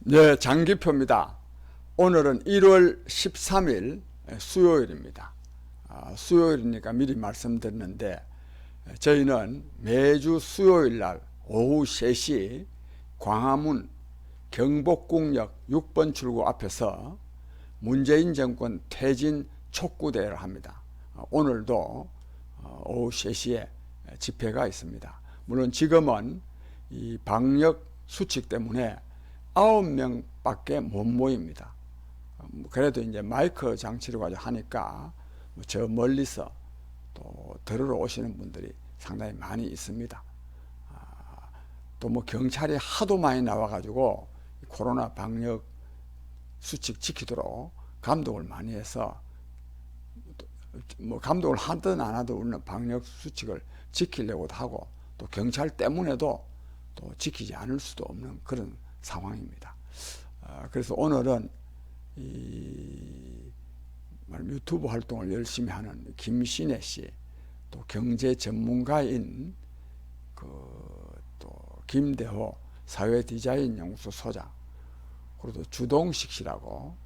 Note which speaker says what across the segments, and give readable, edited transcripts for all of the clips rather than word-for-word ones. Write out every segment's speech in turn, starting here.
Speaker 1: 네, 장기표입니다. 오늘은 1월 13일 수요일입니다. 수요일이니까 미리 말씀드렸는데 저희는 매주 수요일 날 오후 3시 광화문 경복궁역 6번 출구 앞에서 문재인 정권 퇴진 촉구대회를 합니다. 오늘도 오후 3시에 집회가 있습니다. 물론 지금은 이 방역 수칙 때문에 9명밖에 못 모입니다. 그래도 이제 마이크 장치를 가지고 하니까 저 멀리서 또 들으러 오시는 분들이 상당히 많이 있습니다. 또 뭐 경찰이 하도 많이 나와가지고 코로나 방역 수칙 지키도록 감독을 많이 해서 뭐 감독을 하든 안 하든 우리는 방역 수칙을 지키려고도 하고 또 경찰 때문에도 또 지키지 않을 수도 없는 그런 상황입니다. 그래서 오늘은 이 유튜브 활동을 열심히 하는 김신혜 씨, 또 경제 전문가인 또 김대호 사회 디자인 연구소 소장, 그리고 주동식 씨라고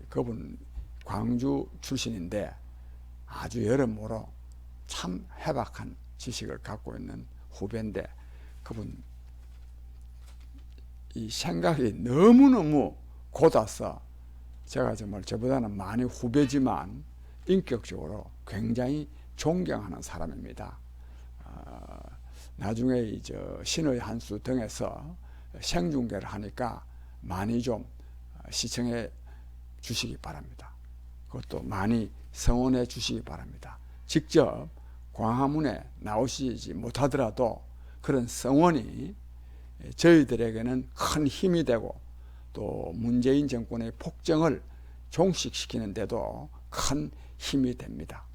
Speaker 1: 그분 광주 출신인데 아주 여러모로 참 해박한 지식을 갖고 있는 후배인데 그분 이 생각이 너무너무 곧아서 제가 정말 저보다는 많이 후배지만 인격적으로 굉장히 존경하는 사람입니다. 나중에 신의 한수 등에서 생중계를 하니까 많이 좀 시청해 주시기 바랍니다. 그것도 많이 성원해 주시기 바랍니다. 직접 광화문에 나오시지 못하더라도 그런 성원이 저희들에게는 큰 힘이 되고 또 문재인 정권의 폭정을 종식시키는 데도 큰 힘이 됩니다.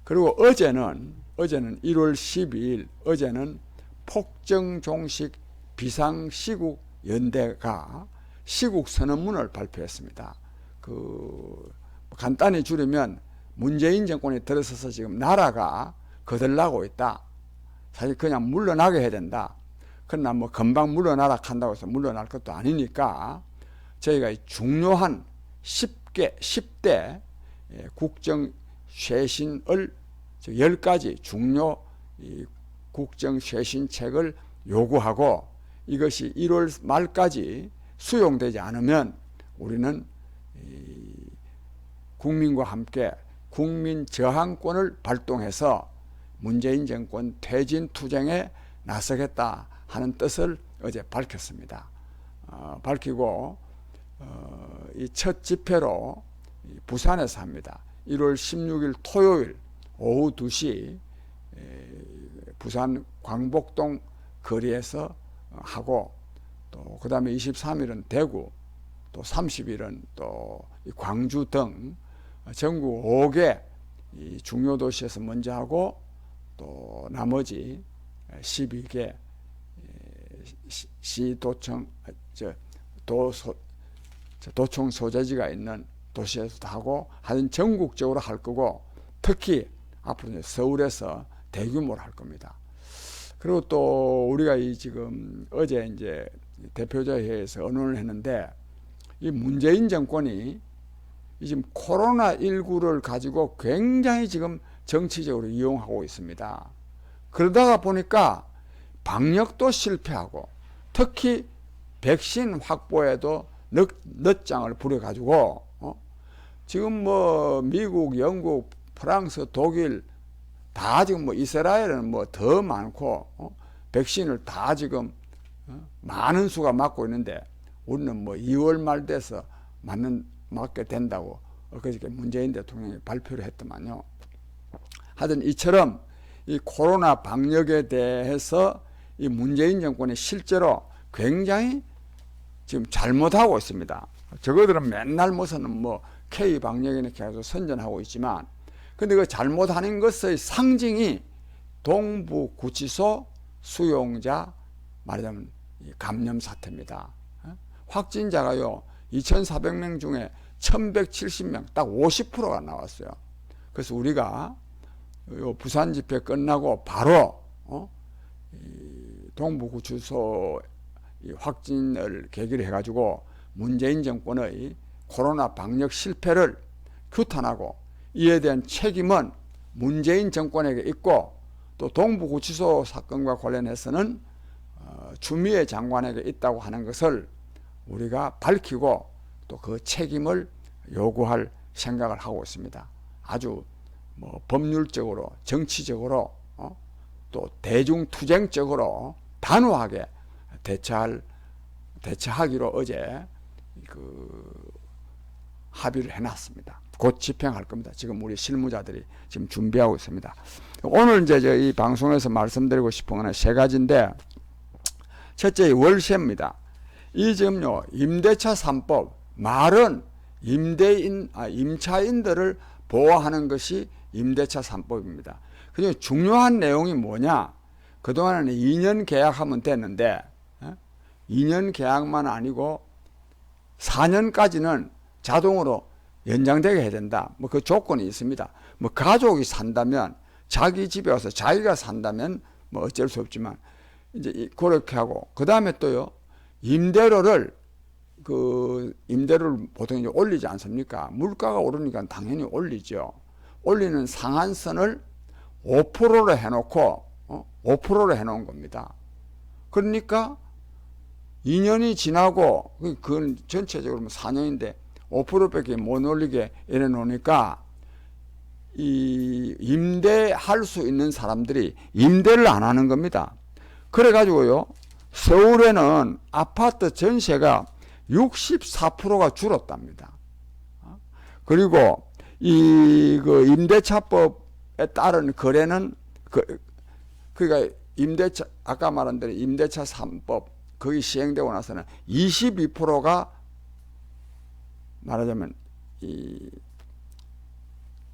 Speaker 1: 그리고 어제는 1월 12일 어제는 폭정 종식 비상시국 연대가 시국 선언문을 발표했습니다. 간단히 줄이면 문재인 정권이 들어서서 지금 나라가 거들나고 있다. 사실 그냥 물러나게 해야 된다. 그러나 뭐 금방 물러나라 한다고 해서 물러날 것도 아니니까 저희가 중요한 10대 국정 쇄신을 10가지 중요 국정 쇄신책을 요구하고 이것이 1월 말까지 수용되지 않으면 우리는 국민과 함께 국민 저항권을 발동해서 문재인 정권 퇴진 투쟁에 나서겠다 하는 뜻을 어제 밝혔습니다. 밝히고 이 첫 집회로 부산에서 합니다. 1월 16일 토요일 오후 2시 부산 광복동 거리에서 하고 또 그 다음에 23일은 대구 또 30일은 또 광주 등 전국 5개 중요 도시에서 먼저 하고 또 나머지 12개 시도청 도청 소재지가 있는 도시에서도 하고 하여튼 전국적으로 할 거고 특히 앞으로 서울에서 대규모로 할 겁니다. 그리고 또 우리가 지금 어제 이제 대표자회에서 언론을 했는데 이 문재인 정권이 지금 코로나19를 가지고 굉장히 지금 정치적으로 이용하고 있습니다. 그러다가 보니까 방역도 실패하고 특히 백신 확보에도 늦장을 부려가지고 지금 뭐 미국, 영국, 프랑스, 독일 다 지금 뭐 이스라엘은 뭐 더 많고 백신을 다 지금 많은 수가 맞고 있는데 우리는 뭐 2월 말 돼서 맞게 된다고 그저께 문재인 대통령이 발표를 했더만요. 하여튼 이처럼 이 코로나 방역에 대해서 이 문재인 정권이 실제로 굉장히 지금 잘못하고 있습니다. 저거들은 맨날 무슨 뭐 K 방역이나 계속 선전하고 있지만 근데 그 잘못하는 것의 상징이 동부구치소 수용자 말하자면 감염 사태입니다. 확진자가요 2,400명 중에 1,170명 딱 50%가 나왔어요. 그래서 우리가 요 부산 집회 끝나고 바로 동부구치소에 이 확진을 계기로 해가지고 문재인 정권의 코로나 방역 실패를 규탄하고 이에 대한 책임은 문재인 정권에게 있고 또 동부구치소 사건과 관련해서는 추미애 장관에게 있다고 하는 것을 우리가 밝히고 또 그 책임을 요구할 생각을 하고 있습니다. 아주 뭐 법률적으로 정치적으로 또 대중투쟁적으로 단호하게 대처하기로 어제 합의를 해놨습니다. 곧 집행할 겁니다. 지금 우리 실무자들이 지금 준비하고 있습니다. 오늘 이제 이 방송에서 말씀드리고 싶은 거는 세 가지인데, 첫째 월세입니다. 이 지금요 임대차 3법, 말은 임차인들을 보호하는 것이 임대차 3법입니다. 그중에 중요한 내용이 뭐냐? 그동안에는 2년 계약하면 됐는데 2년 계약만 아니고 4년까지는 자동으로 연장되게 해야 된다. 뭐 그 조건이 있습니다. 뭐 가족이 산다면, 자기 집에 와서 자기가 산다면 뭐 어쩔 수 없지만 이제 그렇게 하고, 그 다음에 또요 임대료를 보통 이제 올리지 않습니까? 물가가 오르니까 당연히 올리죠. 올리는 상한선을 5%로 해놓고 5%로 해놓은 겁니다. 그러니까 2년이 지나고 그건 전체적으로 4년인데 5%밖에 못 올리게 이래 놓으니까 이 임대할 수 있는 사람들이 임대를 안 하는 겁니다. 그래가지고요 서울에는 아파트 전세가 64%가 줄었답니다. 그리고 그 임대차법에 따른 거래는 그러니까 아까 말한 대로 임대차 3법 거기 시행되고 나서는 22%가 말하자면 이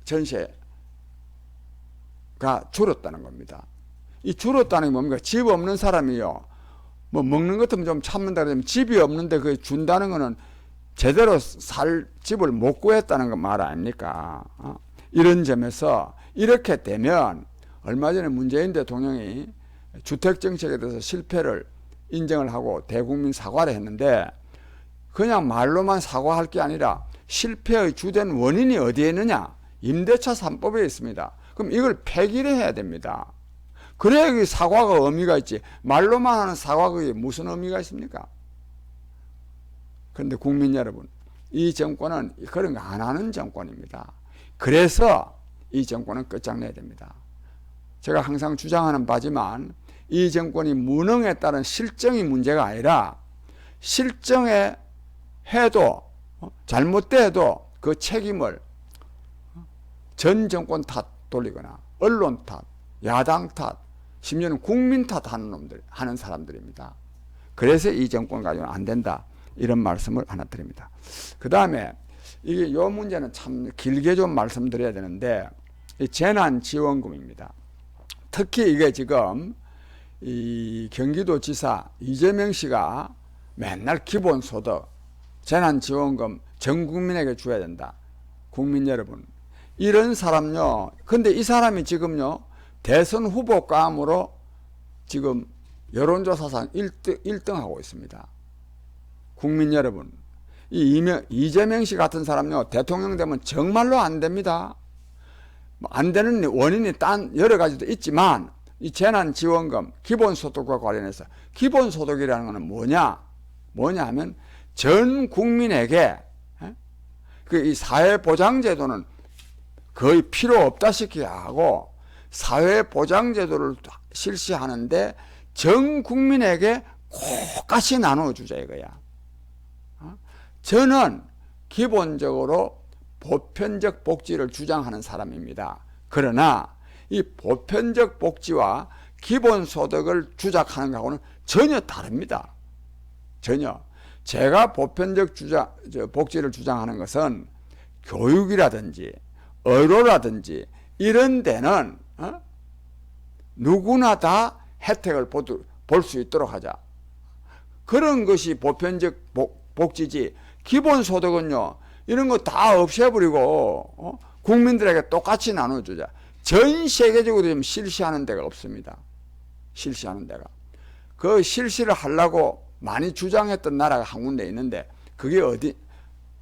Speaker 1: 전세가 줄었다는 겁니다. 이 줄었다는 게 뭡니까? 집 없는 사람이요, 뭐 먹는 것 같으면 좀 참는다 그러면 집이 없는데 그 준다는 거는 제대로 살 집을 못 구했다는 거 말 아닙니까? 이런 점에서 이렇게 되면, 얼마 전에 문재인 대통령이 주택정책에 대해서 실패를 인정을 하고 대국민 사과를 했는데, 그냥 말로만 사과할 게 아니라 실패의 주된 원인이 어디에 있느냐? 임대차 3법에 있습니다. 그럼 이걸 폐기를 해야 됩니다. 그래야 사과가 의미가 있지, 말로만 하는 사과가 무슨 의미가 있습니까? 그런데 국민 여러분, 이 정권은 그런 거 안 하는 정권입니다. 그래서 이 정권은 끝장내야 됩니다. 제가 항상 주장하는 바지만, 이 정권이 무능에 따른 실정이 문제가 아니라 실정에 해도 잘못돼도 그 책임을 전 정권 탓 돌리거나 언론 탓, 야당 탓, 심지어는 국민 탓하는 사람들입니다. 그래서 이 정권 가지고는 안 된다, 이런 말씀을 하나 드립니다. 그 다음에 이게 요 문제는 참 길게 좀 말씀드려야 되는데, 이 재난지원금입니다. 특히 이게 지금 이 경기도지사 이재명 씨가 맨날 기본소득, 재난지원금 전 국민에게 줘야 된다. 국민 여러분, 이런 사람요, 근데 이 사람이 지금요 대선 후보감으로 지금 여론조사상 1등 하고 있습니다. 국민 여러분, 이재명 씨 같은 사람요 대통령 되면 정말로 안 됩니다. 안 되는 원인이 딴 여러 가지도 있지만, 이 재난지원금 기본소득과 관련해서, 기본소득이라는 것은 뭐냐 하면 전 국민에게 이 사회보장제도는 거의 필요 없다시피 하고, 사회보장제도를 실시하는데 전 국민에게 똑같이 나눠주자 이거야. 저는 기본적으로 보편적 복지를 주장하는 사람입니다. 그러나 이 보편적 복지와 기본소득을 주장하는 것하고는 전혀 다릅니다. 전혀. 제가 보편적 복지를 주장하는 것은 교육이라든지 의료라든지 이런 데는 누구나 다 혜택을 볼 수 있도록 하자. 그런 것이 보편적 복지지, 기본소득은요 이런 거 다 없애버리고 국민들에게 똑같이 나눠주자. 전 세계적으로 지금 실시하는 데가 없습니다. 실시하는 데가. 그 실시를 하려고 많이 주장했던 나라가 한 군데 있는데 그게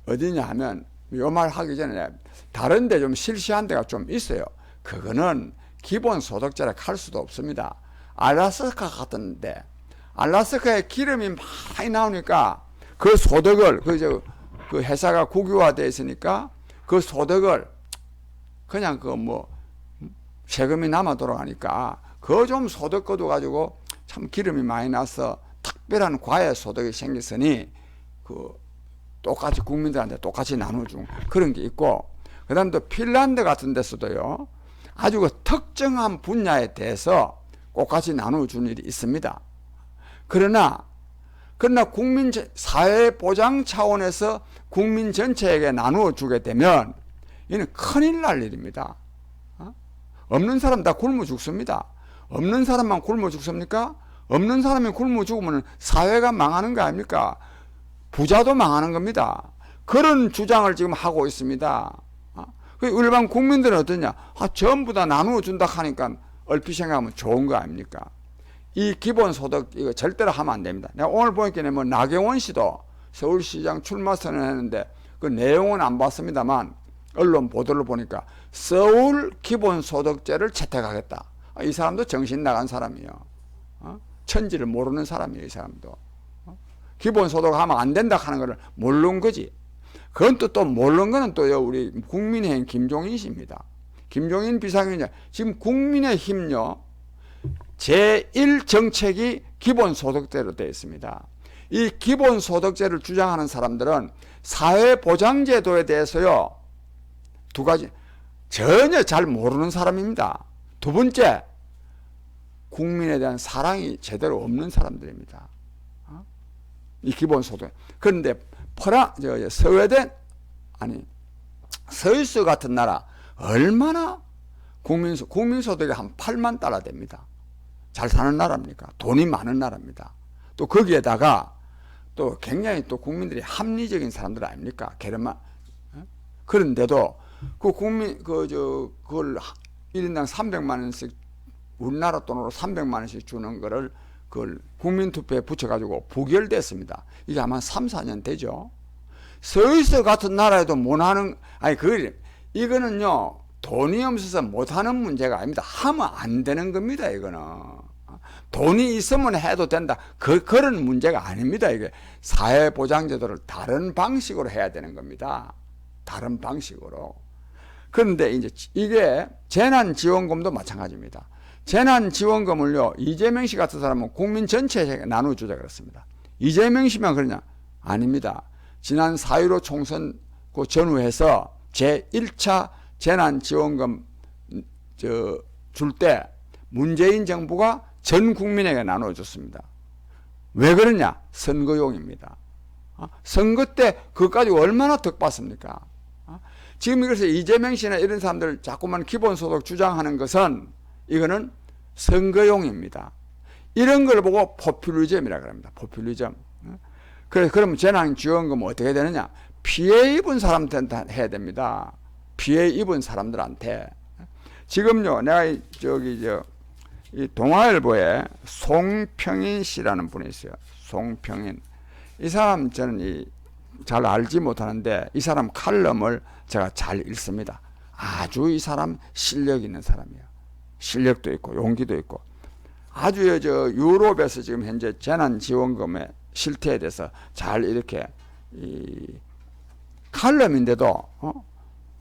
Speaker 1: 어디냐 하면 요 말 하기 전에 다른 데 좀 실시한 데가 좀 있어요. 그거는 기본소득제라 할 수도 없습니다. 알라스카 같은데 알라스카에 기름이 많이 나오니까 그 소득을 그 회사가 국유화되어 있으니까 그 소득을 그냥 세금이 남아 돌아가니까 그 좀 소득 거둬 가지고 참 기름이 많이 나서 특별한 과외 소득이 생겼으니 똑같이 국민들한테 똑같이 나눠준 그런 게 있고, 그 다음 또 핀란드 같은 데서도요 아주 특정한 분야에 대해서 똑같이 나눠주는 일이 있습니다. 그러나 국민 사회보장 차원에서 국민 전체에게 나누어 주게 되면 이는 큰일 날 일입니다. 없는 사람 다 굶어 죽습니다. 없는 사람만 굶어 죽습니까? 없는 사람이 굶어 죽으면 사회가 망하는 거 아닙니까? 부자도 망하는 겁니다. 그런 주장을 지금 하고 있습니다. 일반 국민들은 어떠냐? 전부 다 나누어 준다 하니까 얼핏 생각하면 좋은 거 아닙니까? 이 기본소득 이거 절대로 하면 안 됩니다. 내가 오늘 보니까 나경원 씨도 서울시장 출마 선언했는데 그 내용은 안 봤습니다만 언론 보도를 보니까 서울 기본소득제를 채택하겠다. 이 사람도 정신 나간 사람이에요. 천지를 모르는 사람이에요. 이 사람도. 기본소득 하면 안 된다 하는 것을 모르는 거지. 그건 또 모르는 거는 또요 우리 국민의힘 김종인 씨입니다. 김종인 비상위원장 지금 국민의힘요 제1정책이 기본소득제로 되어 있습니다. 이 기본소득제를 주장하는 사람들은 사회보장제도에 대해서요 두 가지 전혀 잘 모르는 사람입니다. 두 번째, 국민에 대한 사랑이 제대로 없는 사람들입니다. 이 기본소득. 그런데 스웨덴 스위스 같은 나라 얼마나 국민소득이 한 8만 달러 됩니다. 잘 사는 나라입니까? 돈이 많은 나라입니다. 또 거기에다가 또 굉장히 또 국민들이 합리적인 사람들 아닙니까? 그런데도 그걸 1인당 300만 원씩 우리나라 돈으로 300만 원씩 주는 거를 그걸 국민투표에 붙여가지고 부결됐습니다. 이게 아마 3, 4년 되죠. 스위스 같은 나라에도 못하는, 이거는요, 돈이 없어서 못하는 문제가 아닙니다. 하면 안 되는 겁니다, 이거는. 돈이 있으면 해도 된다. 그런 문제가 아닙니다, 이게. 사회보장제도를 다른 방식으로 해야 되는 겁니다. 다른 방식으로. 그런데 이게 재난지원금도 마찬가지입니다. 재난지원금을요, 이재명 씨 같은 사람은 국민 전체에 나눠주자 그랬습니다. 이재명 씨만 그러냐? 아닙니다. 지난 4.15 총선 그 전후해서 제1차 재난지원금 줄 때 문재인 정부가 전 국민에게 나눠줬습니다. 왜 그러냐? 선거용입니다. 선거 때 그것까지 얼마나 덕받습니까? 지금 그래서 이재명 씨나 이런 사람들 자꾸만 기본소득 주장하는 것은 이거는 선거용입니다. 이런 걸 보고 포퓰리즘이라고 합니다. 포퓰리즘. 그러면 재난지원금은 어떻게 되느냐? 피해 입은 사람한테 해야 됩니다. 피해 입은 사람들한테. 지금요, 내가 이 동아일보에 송평인 씨라는 분이 있어요. 송평인. 이 사람 저는 잘 알지 못하는데 이 사람 칼럼을 제가 잘 읽습니다. 아주 이 사람 실력 있는 사람이에요. 실력도 있고 용기도 있고 아주 유럽에서 지금 현재 재난지원금의 실태에 대해서 잘 이렇게 칼럼인데도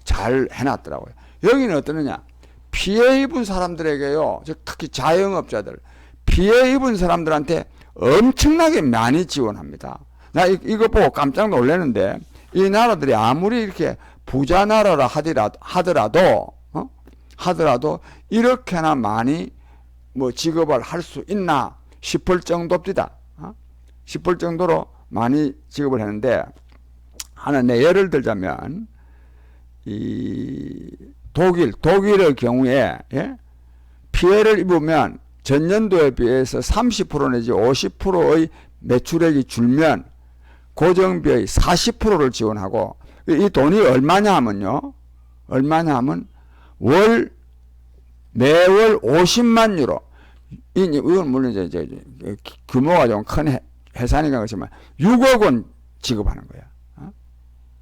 Speaker 1: 잘 해놨더라고요. 여기는 어떠느냐? 피해 입은 사람들에게요, 특히 자영업자들, 피해 입은 사람들한테 엄청나게 많이 지원합니다. 나 이거 보고 깜짝 놀랐는데 이 나라들이 아무리 이렇게 부자 나라라 하더라도 이렇게나 많이 지급을 할 수 있나 싶을 정도입니다. 싶을 정도로 많이 지급을 했는데 하나 내 예를 들자면 이 독일의 경우에 피해를 입으면 전년도에 비해서 30% 내지 50%의 매출액이 줄면 고정비의 40%를 지원하고 이 돈이 얼마냐 하면 매월 50만 유로. 이건 물론 이제 규모가 좀 큰 회사니까 그렇지만 6억 원 지급하는 거야.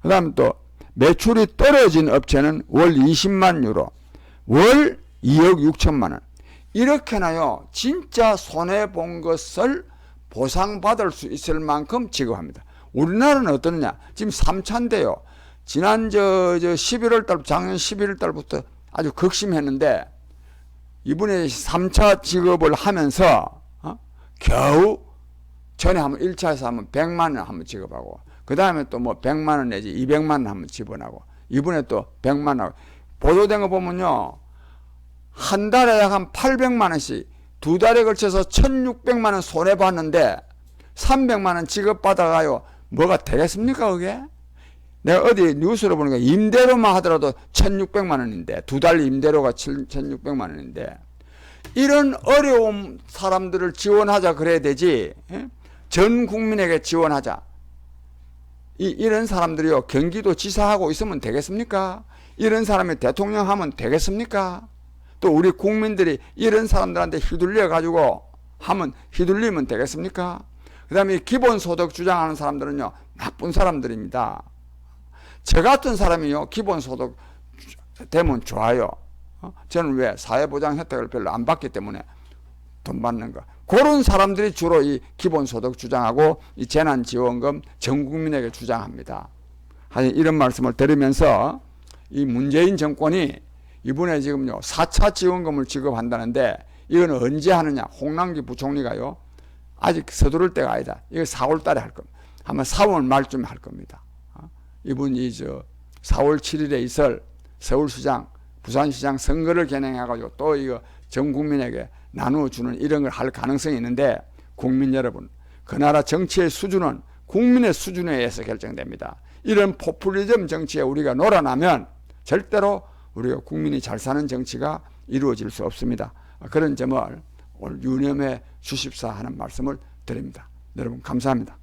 Speaker 1: 그 다음 또 매출이 떨어진 업체는 월 20만 유로, 월 2억 6천만 원. 이렇게나요, 진짜 손해본 것을 보상받을 수 있을 만큼 지급합니다. 우리나라는 어떠느냐? 지금 3차인데요. 지난 11월 달, 작년 11월 달부터 아주 극심했는데, 이번에 3차 지급을 하면서, 겨우 전에 한번 1차에서 한번 100만 원 한번 지급하고, 그 다음에 또 뭐 100만 원 내지 200만 원 한번 지원하고, 이번에 또 100만 원 하고, 보도된 거 보면요, 한 달에 약 한 800만 원씩 두 달에 걸쳐서 1600만 원 손해봤는데 300만 원 지급받아가요. 뭐가 되겠습니까, 그게? 내가 어디 뉴스로 보니까 임대료만 하더라도 1600만 원인데, 두 달 임대료가 1600만 원인데, 이런 어려운 사람들을 지원하자 그래야 되지, 전 국민에게 지원하자. 이런 사람들이요, 경기도 지사하고 있으면 되겠습니까? 이런 사람이 대통령 하면 되겠습니까? 또 우리 국민들이 이런 사람들한테 휘둘려 가지고 하면 휘둘리면 되겠습니까? 그 다음에 기본소득 주장하는 사람들은요, 나쁜 사람들입니다. 저 같은 사람이요, 기본소득 되면 좋아요. 저는 왜? 사회보장 혜택을 별로 안 받기 때문에 돈 받는 거. 그런 사람들이 주로 이 기본소득 주장하고 이 재난지원금 전 국민에게 주장합니다. 하여튼 이런 말씀을 드리면서 이 문재인 정권이 이번에 지금요 4차 지원금을 지급한다는데, 이건 언제 하느냐? 홍남기 부총리가요, 아직 서두를 때가 아니다. 이거 4월 달에 할 겁니다. 아마 4월 말쯤에 할 겁니다. 이분이 4월 7일에 있을 서울시장, 부산시장 선거를 겨냥해가지고 또 이거 전 국민에게 나누어주는 이런 걸 할 가능성이 있는데, 국민 여러분, 그 나라 정치의 수준은 국민의 수준에 의해서 결정됩니다. 이런 포퓰리즘 정치에 우리가 놀아나면 절대로 우리가 국민이 잘 사는 정치가 이루어질 수 없습니다. 그런 점을 오늘 유념해 주십사 하는 말씀을 드립니다. 여러분 감사합니다.